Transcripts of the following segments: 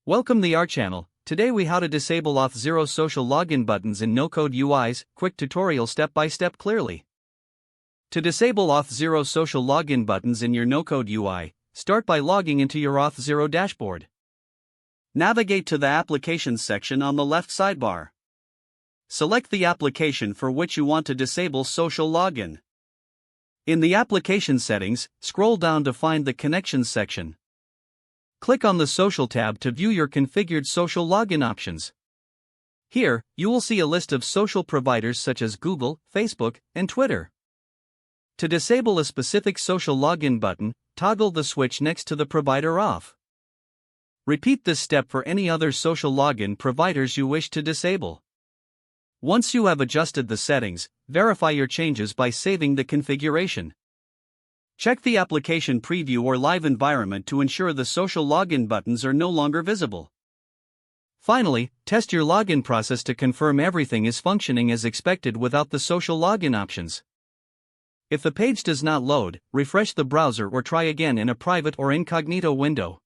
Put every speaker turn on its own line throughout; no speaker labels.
Welcome the our channel. Today we how to disable Auth0 social login buttons in no-code UIs, quick tutorial step-by-step clearly. To disable Auth0 social login buttons in your no-code UI, start by logging into your Auth0 dashboard. Navigate to the Applications section on the left sidebar. Select the application for which you want to disable social login. In the Application Settings, scroll down to find the Connections section. Click on the Social tab to view your configured social login options. Here, you will see a list of social providers such as Google, Facebook, and Twitter. To disable a specific social login button, toggle the switch next to the provider off. Repeat this step for any other social login providers you wish to disable. Once you have adjusted the settings, verify your changes by saving the configuration. Check the application preview or live environment to ensure the social login buttons are no longer visible. Finally, test your login process to confirm everything is functioning as expected without the social login options. If the page does not load, refresh the browser or try again in a private or incognito window.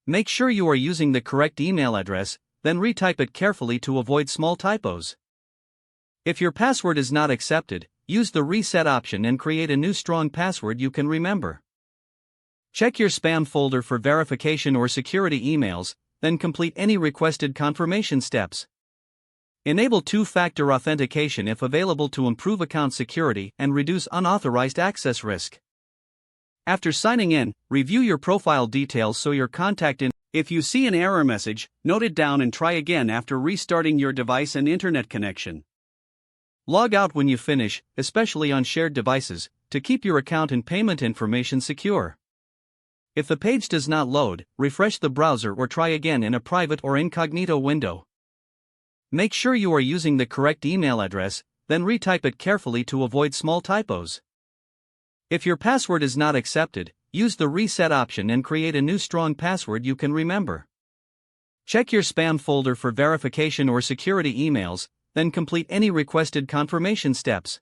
Make sure you are using the correct email address, then retype it carefully to avoid small typos. If your password is not accepted, use the reset option and create a new strong password you can remember. Check your spam folder for verification or security emails, then complete any requested confirmation steps. Enable two-factor authentication if available to improve account security and reduce unauthorized access risk. After signing in, review your profile details so your contact info. If you see an error message, note it down and try again after restarting your device and internet connection. Log out when you finish, especially on shared devices, to keep your account and payment information secure. If the page does not load, refresh the browser or try again in a private or incognito window. Make sure you are using the correct email address, then retype it carefully to avoid small typos. If your password is not accepted, use the reset option and create a new strong password you can remember. Check your spam folder for verification or security emails, then complete any requested confirmation steps.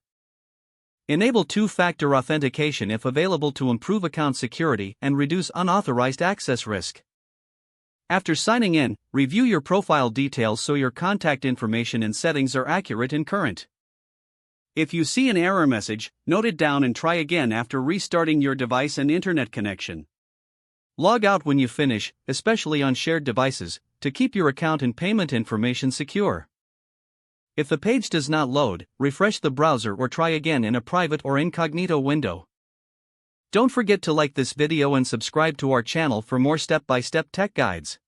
Enable two-factor authentication if available to improve account security and reduce unauthorized access risk. After signing in, review your profile details so your contact information and settings are accurate and current. If you see an error message, note it down and try again after restarting your device and internet connection. Log out when you finish, especially on shared devices, to keep your account and payment information secure. If the page does not load, refresh the browser or try again in a private or incognito window. Don't forget to like this video and subscribe to our channel for more step-by-step tech guides.